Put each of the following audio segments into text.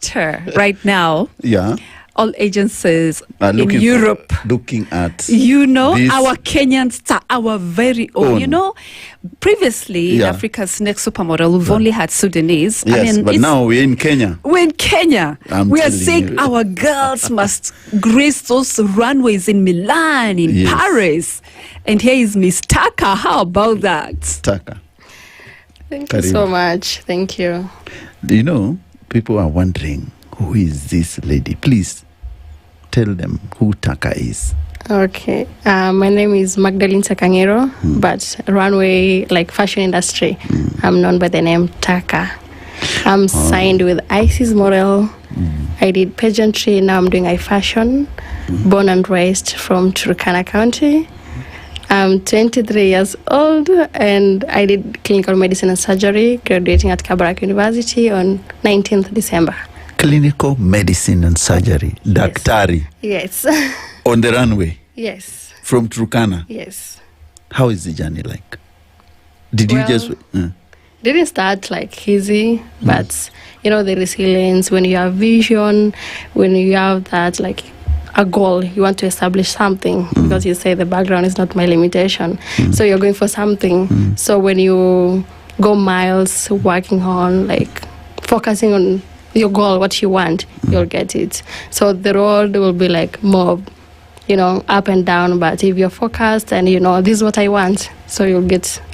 better right now. Yeah. All agencies in Europe looking at our Kenyan star, our very own. Previously in Africa's Next Supermodel, we've only had Sudanese. Yes, but now we're in Kenya. We're in Kenya. We are saying our girls must grace those runways in Milan, in Paris. And here is Miss Taka. How about that? Taka. Thank you so much. Thank you. People are wondering, who is this lady? Please tell them who Taka is. Okay. My name is Magdalene Sakangero, but runway, like fashion industry, I'm known by the name Taka. I'm signed with IC's model. I did pageantry. Now I'm doing fashion. Born and raised from Turkana County. I'm 23 years old, and I did clinical medicine and surgery, graduating at Kabarak University on 19th December. Clinical medicine and surgery, Daktari. Yes. On the runway? Yes. From Turkana? Yes. How is the journey like? Did you just... Didn't start easy, but the resilience, when you have vision, when you have that a goal, you want to establish something, because you say the background is not my limitation. So you're going for something. So when you go miles working on focusing on your goal, what you want, you'll get it. So the road will be more, up and down, but if you're focused and this is what I want, so you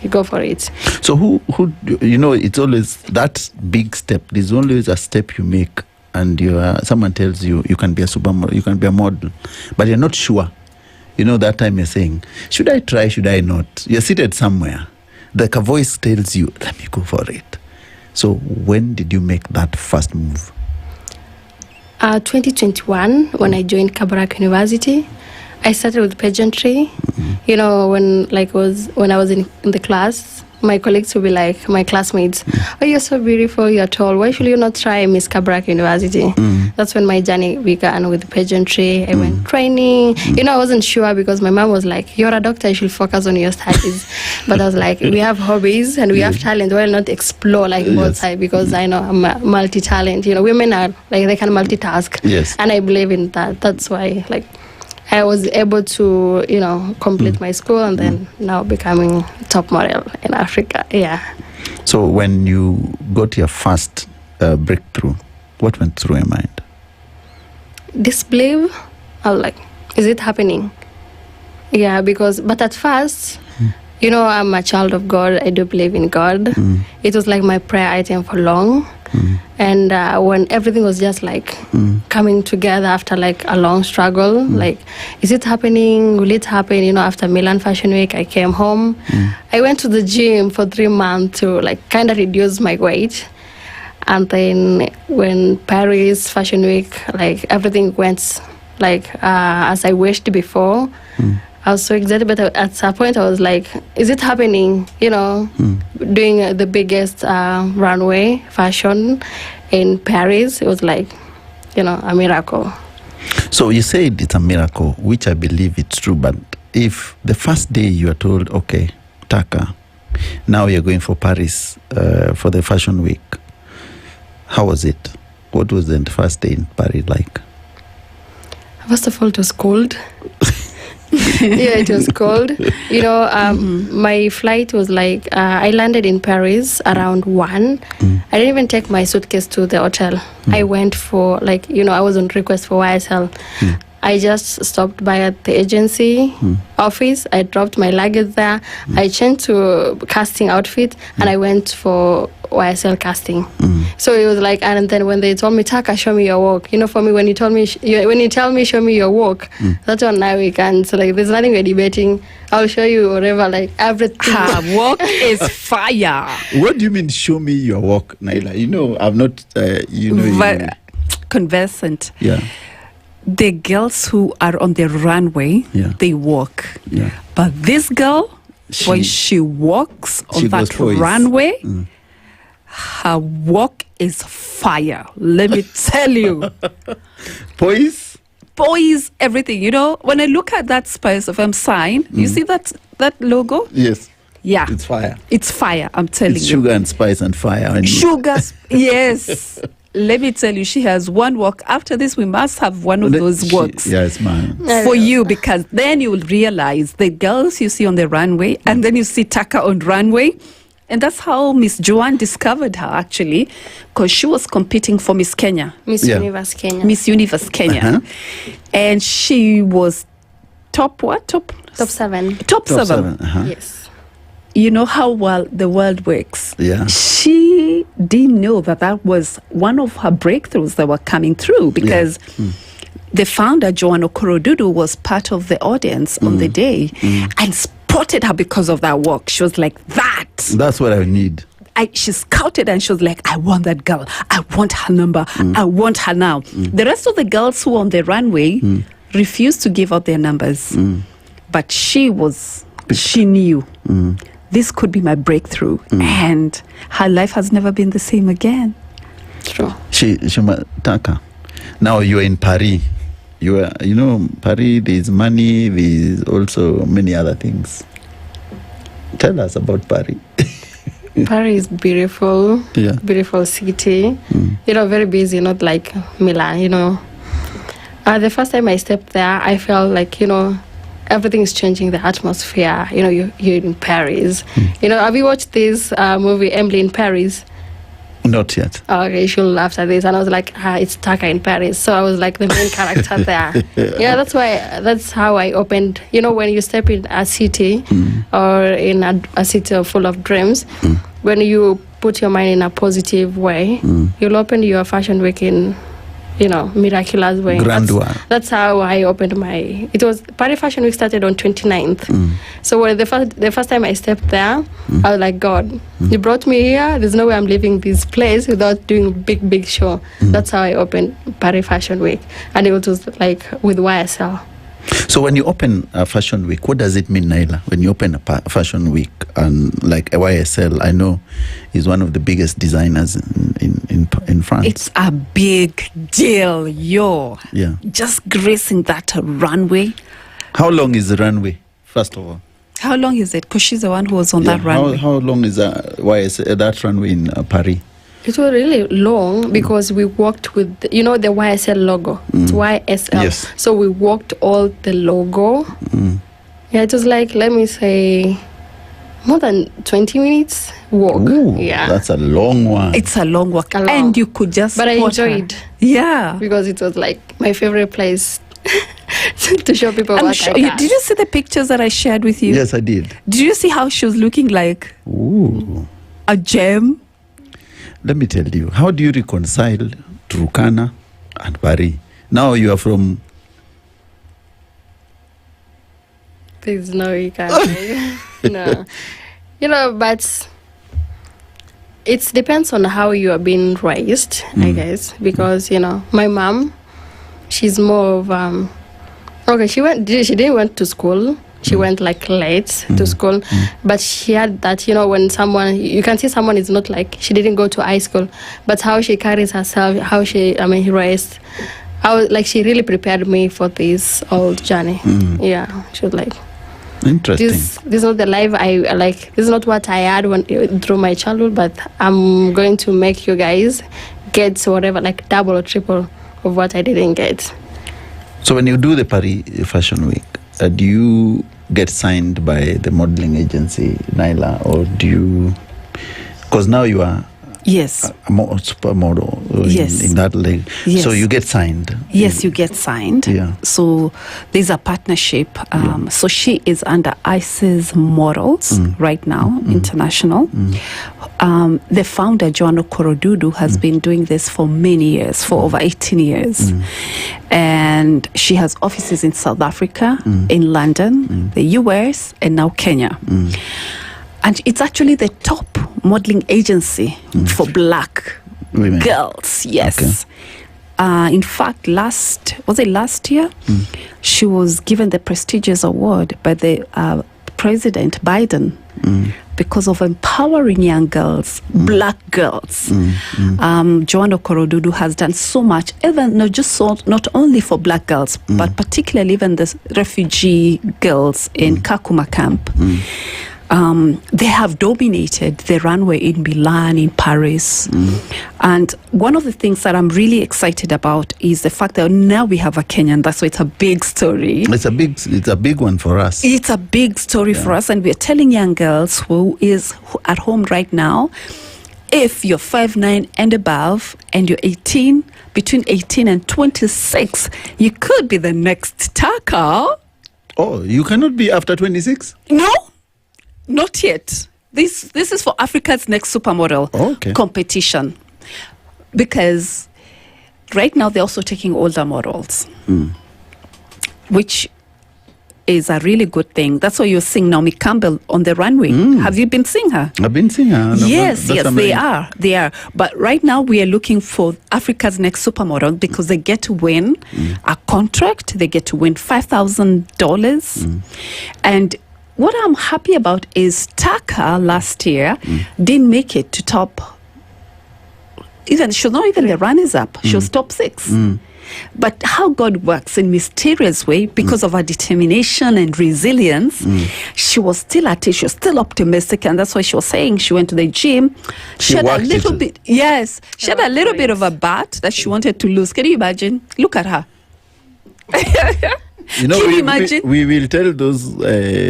go for it. So who it's always that big step. There's always a step you make, and someone tells you can be a supermodel, you can be a model, but you're not sure. That time you're saying, should I try, should I not? You're seated somewhere, a voice tells you, let me go for it. So when did you make that first move? 2021, when I joined Kabarak University. I started with pageantry. When I was in the class, my colleagues would be my classmates, oh, you're so beautiful, you're tall, why should you not try Miss Kabarak University? That's when my journey began with pageantry. I went training. I wasn't sure, because my mom was like, you're a doctor, you should focus on your studies. But I was like, we have hobbies and we have talent, why not explore both sides? Because I know I'm a multi-talent. Women are they can multitask. Yes. And I believe in that. That's why I was able to, complete my school, and then now becoming top model in Africa. Yeah. So when you got your first breakthrough, what went through your mind? Disbelief. I was like, is it happening? Yeah, but at first, I'm a child of God. I do believe in God. It was my prayer item for long. And when everything was just coming together after a long struggle, is it happening? Will it happen? After Milan Fashion Week, I came home. I went to the gym for 3 months to kind of reduce my weight. And then when Paris Fashion Week, everything went as I wished before. I was so excited, but at some point I was like, is it happening? Doing the biggest runway fashion in Paris, it was a miracle. So you said it's a miracle, which I believe it's true, but if the first day you are told, okay, Taka, now you're going for Paris for the fashion week, how was it? What was the first day in Paris like? First of all, it was cold. Yeah, it was cold. My flight was I landed in Paris around 1. I didn't even take my suitcase to the hotel. I went for I was on request for YSL. I just stopped by at the agency office. I dropped my luggage there. I changed to casting outfit, and I went for YSL casting. So it was and then when they told me, Taka, show me your work. For me, when you tell me, show me your work, that's on now we can't. So there's nothing we're debating. I'll show you whatever, everything. Work is fire. What do you mean, show me your work, Naila? I'm not, conversant. Yeah. The girls who are on the runway, they walk. Yeah. But this girl, when she walks on that runway, her walk is fire. Let me tell you. Poise, everything. When I look at that SpiceFM sign, you see that logo? Yes. Yeah. It's fire. It's fire, I'm telling you. Sugar and spice and fire. Sugar, yes. let me tell you, she has one walk. After this, we must have one of those walks. Yes, man. For you, because then you will realize the girls you see on the runway, and then you see Taka on runway. And that's how Miss Joanne discovered her, actually, because she was competing for Miss Kenya. Miss Universe Kenya. Miss Universe Kenya. Uh-huh. And she was top what? Top 7. Top 7. Uh-huh. Yes. You know how well the world works. Yeah. She didn't know that was one of her breakthroughs that were coming through, because the founder, Joanne Okorodudu, was part of the audience on the day and spotted her because of that walk. She was like, that's what I need. She scouted and she was like, I want that girl. I want her number. I want her now. The rest of the girls who were on the runway refused to give out their numbers. But she knew this could be my breakthrough. And her life has never been the same again. True. Taka. Now you're in Paris. Paris, there's money, there's also many other things. Tell us about Paris. Paris is beautiful. Yeah. Beautiful city. Very busy, not like Milan, The first time I stepped there, I felt like, everything is changing, the atmosphere. You're in Paris. Have you watched this movie, Emily in Paris? Not yet. Okay, she'll laugh after this. And I was like, it's Taka in Paris. So I was like the main character there. That's how I opened. When you step in a city or in a city full of dreams, when you put your mind in a positive way, you'll open your fashion week in, miraculous way. Grandeur. That's how I opened it was Paris Fashion Week started on 29th. So when the first time I stepped there, I was like, God, you brought me here. There's no way I'm leaving this place without doing big show. That's how I opened Paris Fashion Week. And it was like with YSL. So when you open a fashion week, what does it mean, Naila? When you open a fashion week, and like a YSL, I know is one of the biggest designers in France. It's a big deal, just gracing that runway. How long is the runway, first of all? How long is it? Because she's the one who was on that runway. How long is that runway in Paris? It was really long because we walked with, the YSL logo. It's YSL. Yes. So we walked all the logo. Yeah, it was like, let me say, more than 20 minutes walk. Ooh, yeah. That's a long one. It's a long walk. And you could just But I enjoyed. Yeah. Because it was like my favorite place to show people what I got. Did you see the pictures that I shared with you? Yes, I did. Did you see how she was looking like a gem? Let me tell you, how do you reconcile Turkana and Paris? Now you are from... Please, no, you can't. No. But it depends on how you are being raised, I guess. Because, my mom, she's more of... she didn't went to school. She went like late to school, but she had that, when you can see someone is not like, she didn't go to high school, but how she carries herself, how she raised, she really prepared me for this old journey. Yeah, she was like, interesting. This is not the life I like, this is not what I had through my childhood, but I'm going to make you guys get whatever, like double or triple of what I didn't get. So when you do the Paris Fashion Week, do you get signed by the modeling agency, Naila, or do you... Because now you are Yes. A supermodel yes. in that leg. Yes. So you get signed. Yes, you get signed. Yeah. So there's a partnership. So she is under ICE's models right now, international. The founder, Joanne Okorodudu, has been doing this for many years, for over 18 years. And she has offices in South Africa, in London, the US, and now Kenya. And it's actually the top modeling agency for black women. Girls. Yes. Okay. In fact, last year, she was given the prestigious award by the President Biden because of empowering young girls, black girls. Joanne Okorodudu has done so much, even not only for black girls, but particularly even the refugee girls in Kakuma camp. They have dominated the runway in Milan, in Paris. And one of the things that I'm really excited about is the fact that now we have a Kenyan. That's why it's a big story. It's a big one for us. It's a big story for us. And we're telling young girls who at home right now, if you're 5'9" and above and you're 18, between 18 and 26, you could be the next Turkana. Oh, you cannot be after 26? No, not yet. This is for Africa's Next Supermodel competition. Because right now they're also taking older models, which is a really good thing. That's why you're seeing Naomi Campbell on the runway. Have you been seeing her? I've been seeing her. Yes, they are. They are. But right now we are looking for Africa's Next Supermodel because they get to win a contract. They get to win $5,000. And what I'm happy about is Turkana last year didn't make it to top. She was not even the runners-up. She was top 6. But how God works in mysterious way, because of her determination and resilience, she was still at it. She was still optimistic, and that's why she was saying she went to the gym. She had a little bit, she had a little bit of a bat that she wanted to lose. Can you imagine? Look at her. You know, Can you imagine? We will tell those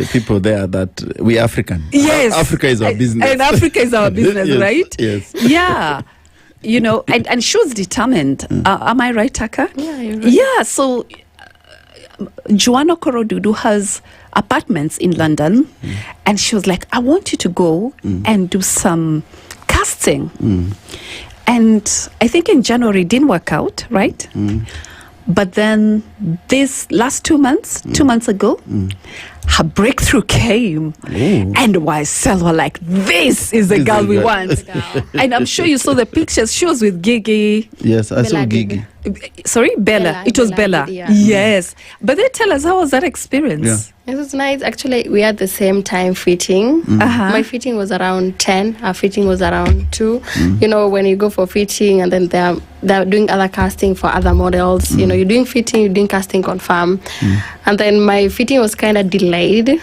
people there that we African. Yes. Africa is our business. And Africa is our business, yes, right? Yes. Yeah. You know, and she was determined. Am I right, Taka? Yeah, you're right. Yeah, so Joanna Korodudu has apartments in London, and she was like, I want you to go and do some casting. And I think in January it didn't work out, right? But then this last 2 months, 2 months ago, her breakthrough came. And YSL were like, this is the girl we want. And I'm sure you saw the pictures. She was with Gigi. Yes, I saw Bella Gigi. Sorry, Bella. It was Bella. Yeah. Yes. But they tell us, how was that experience? Yeah. It was nice. Actually, we had the same time fitting. My fitting was around 10. Her fitting was around 2. You know, when you go for fitting and then they're doing other casting for other models. You know, you're doing fitting, you're doing casting confirm. And then my fitting was kind of delayed.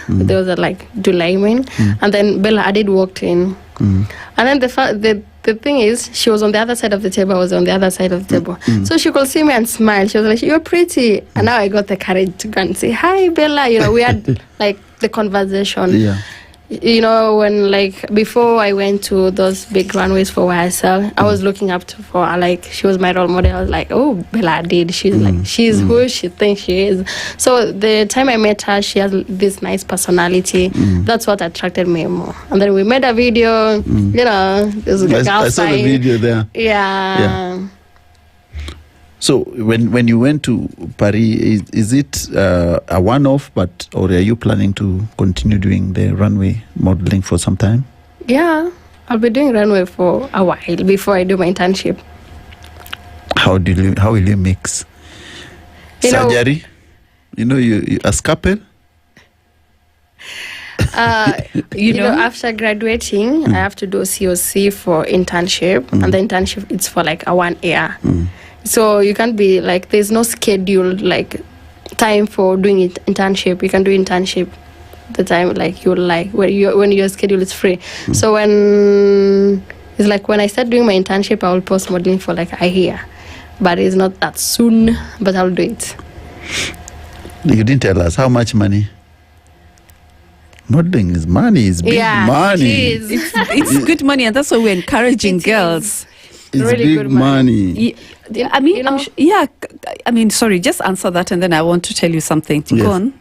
There was a delayment. And then Bella Hadid walked in. And then the thing is, she was on the other side of the table, I was on the other side of the table. So she could see me and smile. She was like, you're pretty. And now I got the courage to go and say, hi, Bella. You know, we had like the conversation. Yeah. You know, when before I went to those big runways for YSL, I was looking up for her, she was my role model. I was like, oh, Bella Hadid. She's she's who she thinks she is. So the time I met her, she has this nice personality. That's what attracted me more. And then we made a video, you know, this girl I saw the video there. Yeah. So when you went to Paris, is it a one-off, or are you planning to continue doing the runway modeling for some time? Yeah, I'll be doing runway for a while before I do my internship. How will you mix surgery? You a scalpel? You know, after graduating, I have to do COC for internship, and the internship it's for a 1 year. So you can't be there's no schedule time for doing internship. You can do internship the time when your schedule is free. So when it's when I start doing my internship, I will post modeling for a year, but it's not that soon. But I'll do it. You didn't tell us how much money. Modeling is money. It's big money. It's good money, and that's why we're encouraging girls. It's really big good money. I mean, sorry, just answer that, and then I want to tell you something. Go on.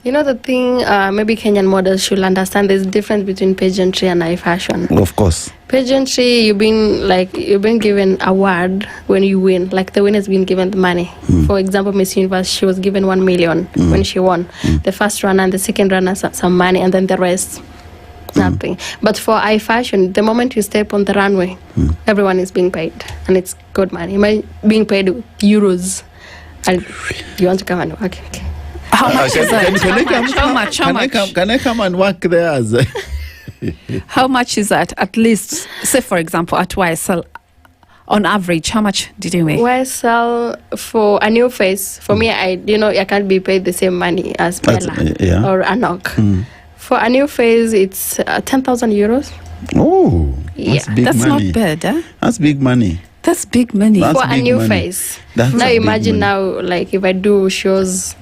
You know the thing, maybe Kenyan models should understand there's a difference between pageantry and high fashion. Of course. Pageantry, you've been given a award when you win. The winner's been given the money. For example, Miss Universe, she was given 1 million when she won. The first runner and the second runner some money, and then the rest nothing. But for high fashion, the moment you step on the runway, everyone is being paid, and it's good money. Am I being paid with euros? And you want to come and work? Okay. How much is that? How much? Can I come and work there as How much is that? At least, say for example, at YSL, on average, how much did you make? YSL for a new face, for me, I can't be paid the same money as Bella or Anok. For a new phase, it's 10,000 euros. Oh, that's Yeah. big That's money. not bad, huh? That's big money. That's big money. That's For a big new money. phase. That's Now a big imagine money. now, like if I do shows,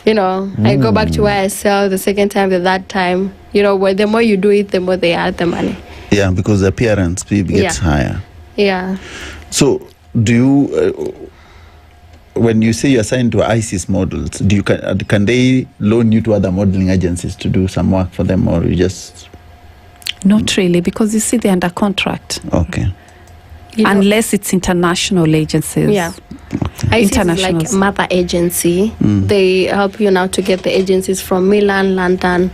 I go back to where I sell the second time, the third time. Where the more you do it, the more they add the money. Yeah, because the appearance fee gets Yeah. higher. Yeah. So, do you, when you say you're assigned to ISIS models, can they loan you to other modeling agencies to do some work for them, or you just Not really, because you see they're under contract. okay? Unless it's international agencies. Yeah. ICE is like Internationals. mother agency. They help you now to get the agencies from Milan, London.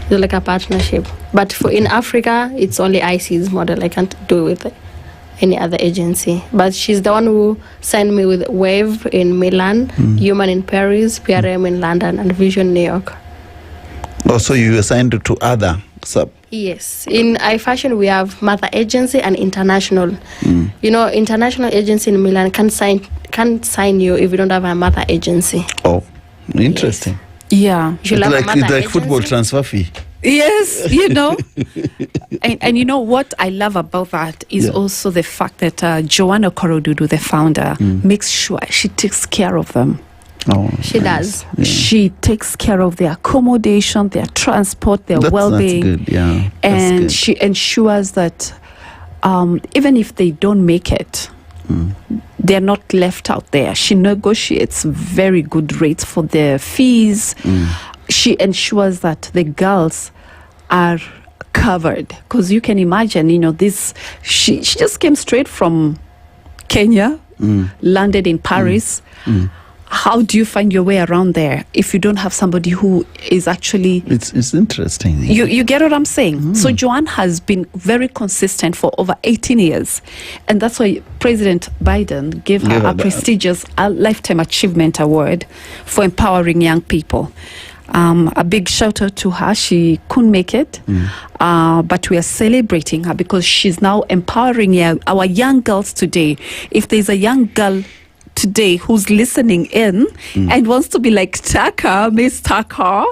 They're like a partnership. But in Africa, it's only ICE's model. I can't do it with any other agency. But she's the one who signed me with Wave in Milan, Human in Paris, PRM in London, and Vision New York. Oh, so you assigned to other sub. Yes. In iFashion, we have mother agency and international. International agency in Milan can't sign you if you don't have a mother agency. Oh, interesting. Yeah. You should It's have a like, mother it's like agency. football transfer fee. Yes, and you know what I love about that is also the fact that Joanna Korodudu, the founder, makes sure she takes care of them. Oh, She nice. does. Yeah. She takes care of their accommodation, their transport, their well-being, That's good. Yeah, and that's she ensures that even if they don't make it, they're not left out there. She negotiates very good rates for their fees. She ensures that the girls are covered, because you can imagine, she just came straight from Kenya, landed in Paris. How do you find your way around there if you don't have somebody who is actually... It's interesting. You get what I'm saying? So Joanne has been very consistent for over 18 years. And that's why President Biden gave her a prestigious Lifetime Achievement Award for empowering young people. A big shout out to her. She couldn't make it, but we are celebrating her because she's now empowering our young girls today. If there's a young girl today who's listening in and wants to be like Taka, Miss Taka,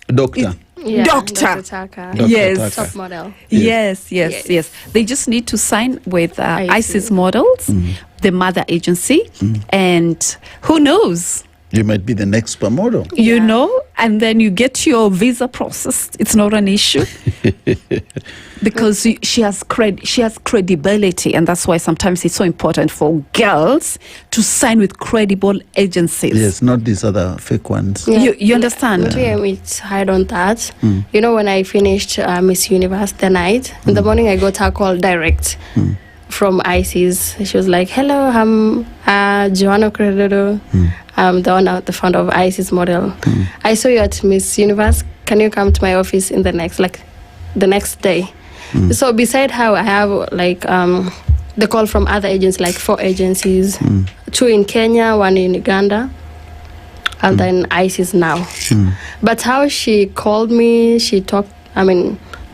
Doctor. Yeah, Doctor. Dr. Taka. Dr. Yes. Taka. Top model. Yes. Yes. They just need to sign with ISIS. ISIS Models, the mother agency, and who knows? You might be the next supermodel. You Yeah. know, and then you get your visa processed. It's not an issue because she has credibility, and that's why sometimes it's so important for girls to sign with credible agencies. Yes, not these other fake ones. Yeah. You understand? Maybe it's hard on that. When I finished Miss Universe the night, in the morning I got a call direct from ISIS. She was like, "Hello, I'm Joanna Korodudu. I'm the founder of ISIS Model. I saw you at Miss Universe. Can you come to my office in the next day?" So beside how I have the call from other agents, like 4 agencies, 2 in Kenya, 1 in Uganda, and then ISIS now. But how she called me, she talked,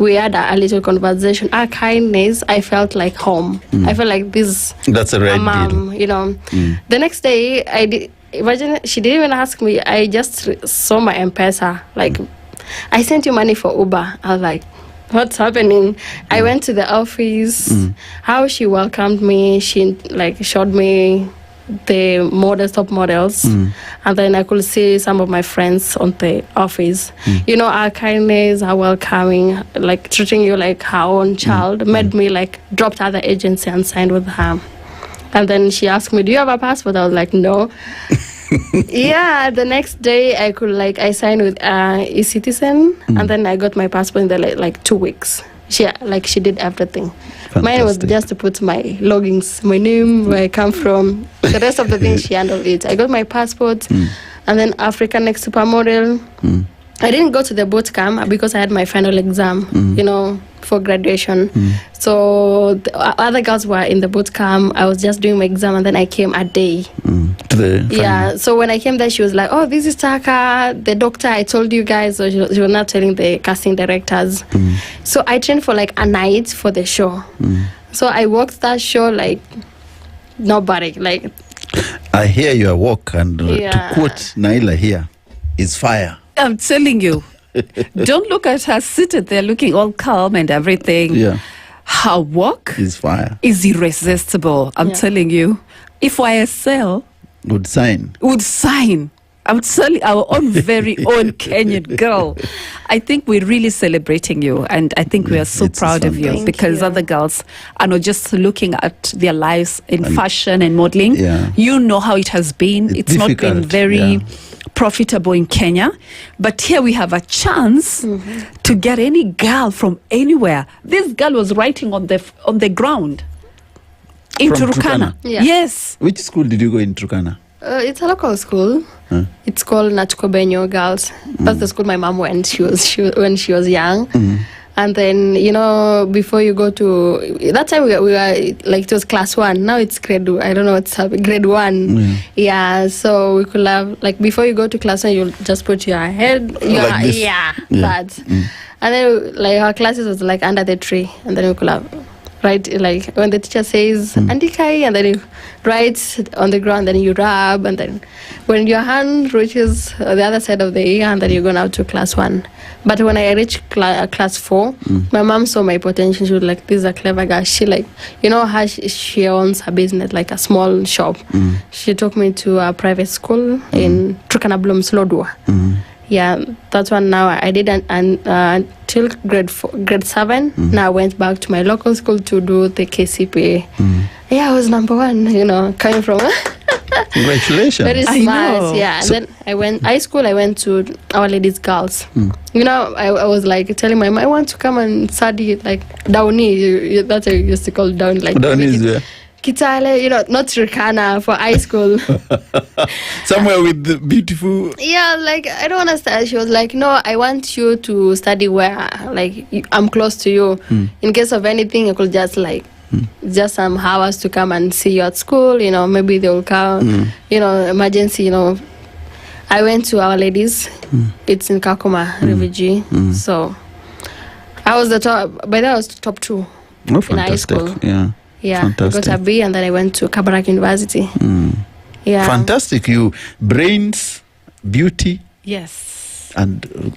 we had a little conversation. Our kindness, I felt like home. I felt like this That's a red mom, deal. The next day, imagine, she didn't even ask me. I just saw my M-Pesa. Like, I sent you money for Uber. I was like, what's happening? I went to the office. How she welcomed me. She showed me the top models, and then I could see some of my friends on the office. Our kindness, our welcoming, treating you like her own child, made me dropped other agency and signed with her. And then she asked me, "Do you have a passport?" I was like, "No." Yeah, the next day I signed with eCitizen, and then I got my passport in 2 weeks. She did everything. Mine was Fantastic. just to put my logins, my name, where I come from. The rest of the things she handled it. I got my passport, and then Africa Next Supermodel. I didn't go to the boot camp because I had my final exam, for graduation. So the other girls were in the boot camp. I was just doing my exam, and then I came a day. To the Yeah, so when I came there, she was like, "Oh, this is Taka, the doctor I told you guys." So she was not telling the casting directors. So I trained for a night for the show. So I worked that show like nobody. I hear your work, and Yeah. to quote Naila here, is fire. I'm telling you, Don't look at her seated there looking all calm and everything. Yeah. Her walk Is fire. is irresistible. I'm telling you. If YSL Would sign. I would sell our own very own Kenyan girl. I think we're really celebrating you, and I think we are so It's proud of you, fantastic. because other girls are not just looking at their lives in fashion and modeling. Yeah. You know how it has been. It's not been difficult, very profitable in Kenya, but here we have a chance to get any girl from anywhere. This girl was writing on the ground in From Turkana. Turkana? Yeah. Yes. Which school did you go in Turkana? It's a local school. Huh? It's called Nachukobenyo Girls. That's the school my mom went. When she was young. And then, before you go to that time we were like, it was class 1. Now it's grade, I don't know what's happening, grade 1. Yeah, so we could have, like, before you go to class 1, you'll just put your head, Like this. that. And then, like, our classes was like under the tree, and then we could have write, like, when the teacher says Andikai, and then you write on the ground, then you rub, and then when your hand reaches the other side of the ear, and then you go now to class 1. But when I reached class 4, my mom saw my potential. She was like, this is a clever girl. She, like, how she owns her business, like a small shop. She took me to a private school in Turkana Blooms Lodwa. Yeah, that's one now I did until grade 7. Now I went back to my local school to do the KCPA. Yeah, I was number 1, coming from Congratulations. very I smart. know. Yeah, and then I went high school. I went to Our Ladies Girls. I was like telling my mom, I want to come and study like Downy. That's what I used to call Downy. Like Down is where? Kitale, not Turkana for high school. Somewhere with the beautiful. Yeah, like, I don't understand. She was like, no, I want you to study where, like, I'm close to you. In case of anything, you could just, like, just some hours to come and see you at school. Maybe they'll come, emergency, I went to Our Ladies. It's in Kakuma, refugee. So I was the top, by then I was top 2 Oh, in high fantastic. school. Yeah. Yeah, Fantastic. I got a B, and then I went to Kabarak University. Yeah. Fantastic. You brains, beauty, Yes. and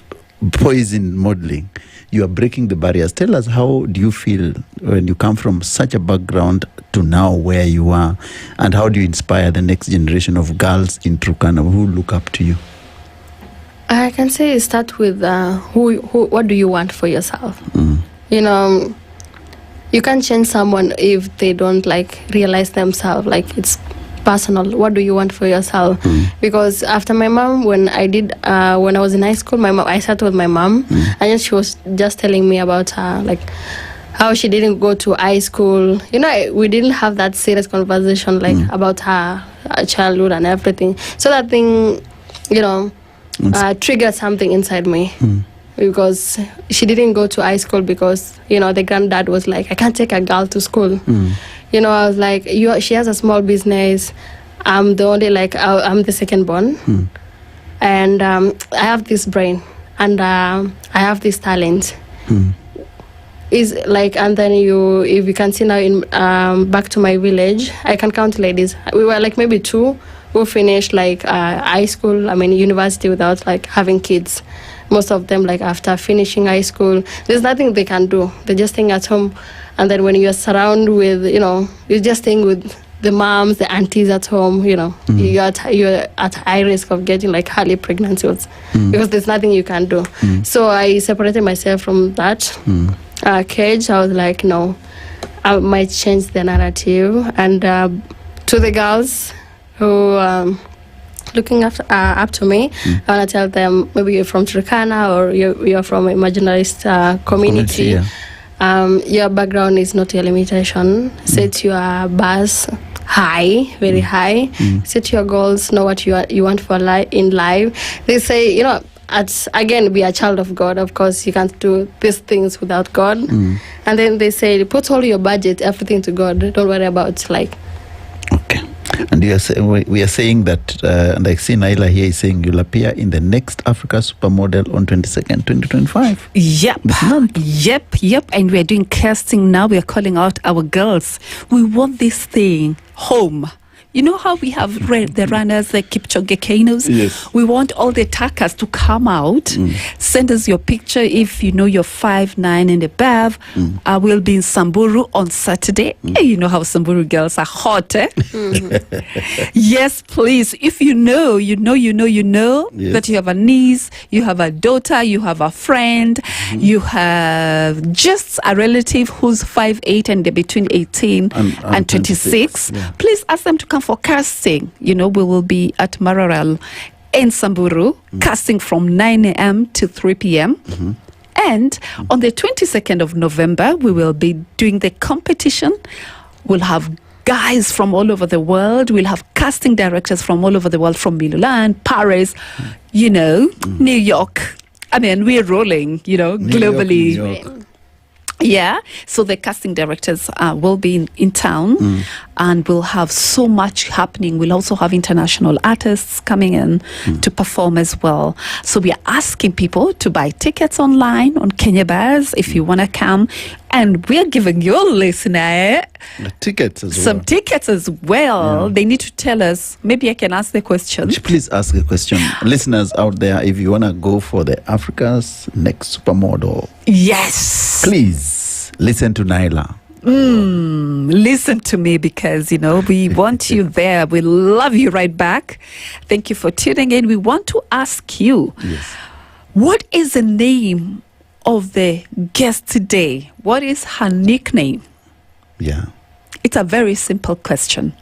poise in modeling. You are breaking the barriers. Tell us, how do you feel when you come from such a background to now where you are, and how do you inspire the next generation of girls in Turkana who look up to you? I can say start with what do you want for yourself? You can't change someone if they don't, like, realize themselves. Like, it's personal. What do you want for yourself? Because after my mom, when I was in high school, I sat with my mom, and she was just telling me about her, like, how she didn't go to high school. We didn't have that serious conversation, like, about her childhood and everything. So that thing, triggered something inside me. Because she didn't go to high school because, the granddad was like, I can't take a girl to school. I was like, she has a small business. I'm the only, like, I'm the second born. And I have this brain. And I have this talent. Is like, and then if you can see now in back to my village, I can count ladies. We were like maybe 2 who finished like high school, university without like having kids. Most of them, like, after finishing high school, there's nothing they can do. They're just staying at home. And then when you're surrounded with, you're just staying with the moms, the aunties at home, you're at high risk of getting like early pregnancies because there's nothing you can do. So I separated myself from that cage. I was like, no, I might change the narrative. And to the girls who looking up to me, I want to tell them, maybe you're from Turkana or you're from a marginalized community. Your background is not your limitation. Set your bars high, very high. Set your goals, know what you want for in life. They say, again, be a child of God. Of course, you can't do these things without God. And then they say, put all your budget, everything to God. Don't worry about like. Okay. And we are saying that, and I see Naila here is saying you'll appear in the next Africa Supermodel on 22nd, 2025. Yep. And we're doing casting now. We're calling out our girls. We want this thing home. You know how we have the runners, the Kipchoge Kainos? Yes. We want all the Takas to come out. Send us your picture if you know you're 5'9" and above. I will be in Samburu on Saturday. Hey, you know how Samburu girls are hot, eh? Yes, please. If you know Yes. that you have a niece, you have a daughter, you have a friend, you have just a relative who's 5'8" and they're between 18 and 26. Yeah. Please ask them to come for casting. We will be at Mararal in Samburu, casting from 9 a.m. to 3 p.m. And on the 22nd of November, we will be doing the competition. We'll have guys from all over the world. We'll have casting directors from all over the world, from Milan, Paris, New York. I mean, we're rolling, globally. New York. Yeah, so the casting directors will be in town, and we'll have so much happening. We'll also have international artists coming in to perform as well. So we are asking people to buy tickets online on Kenya Bars if you want to come, and we're giving your listener Tickets as well. some tickets as well. Yeah. They need to tell us. Maybe I can ask the question. Please ask a question. Listeners out there, if you want to go for the Africa's Next Supermodel, Yes. please listen to Naila. Listen to me, because we want you there. We love you right back. Thank you for tuning in. We want to ask you, what is the name of the guest today? What is her nickname? Yeah. It's a very simple question,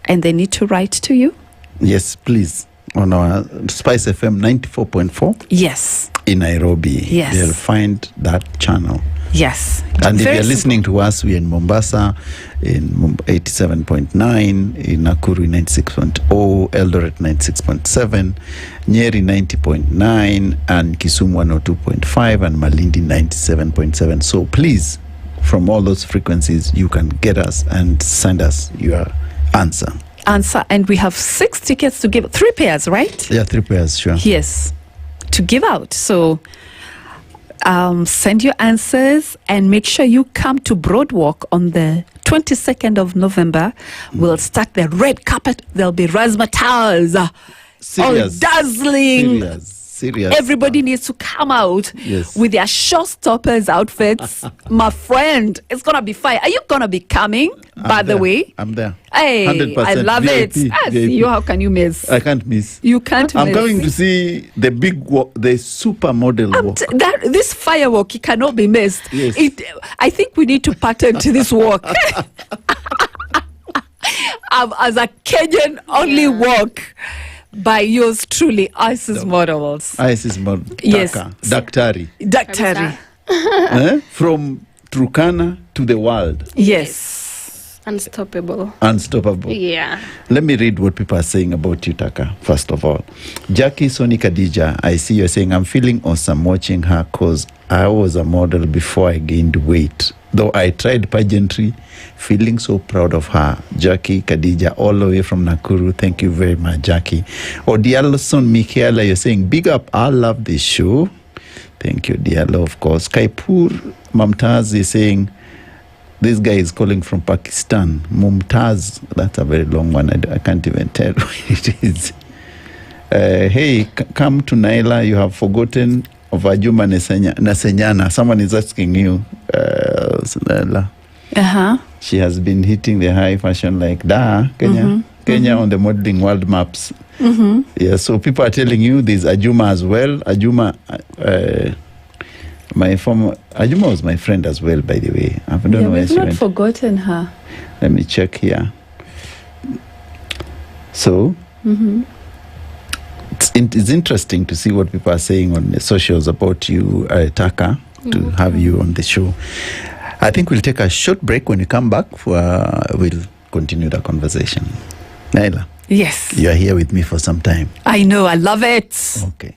and they need to write to you. Yes, please. On our SpiceFM 94.4 Yes. in Nairobi. Yes. You'll find that channel. Yes. And if Very you're listening to us, we're in Mombasa, in 87.9, in Nakuru 96.0, Eldoret 96.7, Nyeri 90.9, and Kisumu 102.5, and Malindi 97.7. So please, from all those frequencies, you can get us and send us your answer. And we have 6 tickets to give. 3 pairs, right? Yeah, 3 pairs, sure. Yes, to give out. So send your answers and make sure you come to Broadwalk on the 22nd of November. We'll start the red carpet. There'll be razzmatazz, all Serious. dazzling. Serious. Everybody needs to come out Yes. with their showstoppers outfits. My friend, it's going to be fire. Are you going to be coming, by the way? I'm there. Hey, 100% I love it. VIP. I see you. How can you miss? I can't miss. You can't I'm miss. going to see the the supermodel walk. This firework, it cannot be missed. Yes. I think we need to patent this walk as a Kenyan only walk by yours truly, ISIS Models. ISIS model. Yes. Daktari. Daktari. From Turkana to the world. Yes. Unstoppable. Unstoppable. Yeah. Let me read what people are saying about you, Taka, first of all. Jackie Soni Khadija, I see you're saying, I'm feeling awesome watching her because I was a model before I gained weight. Though I tried pageantry, feeling so proud of her. Jackie Khadija, all the way from Nakuru. Thank you very much, Jackie. Odialson Michaela, you're saying, big up, I love this show. Thank you, Diallo, of course. Kaipur Mumtaz is saying, this guy is calling from Pakistan. Mumtaz, that's a very long one. I can't even tell what it is. Hey, come to Naila. You have forgotten of Ajuma Nasenyana. Someone is asking you, Naila. She has been hitting the high fashion like Kenya on the modeling world maps. Yeah, so people are telling you there's Ajuma as well. Ajuma, Ajuma was my friend as well, by the way. I don't know where she went. We've not forgotten her. Let me check here. So, it's interesting to see what people are saying on the socials about you, Taka, to have you on the show. I think we'll take a short break. When we come back, we'll continue the conversation. Naila. Yes. You are here with me for some time. I know. I love it. Okay.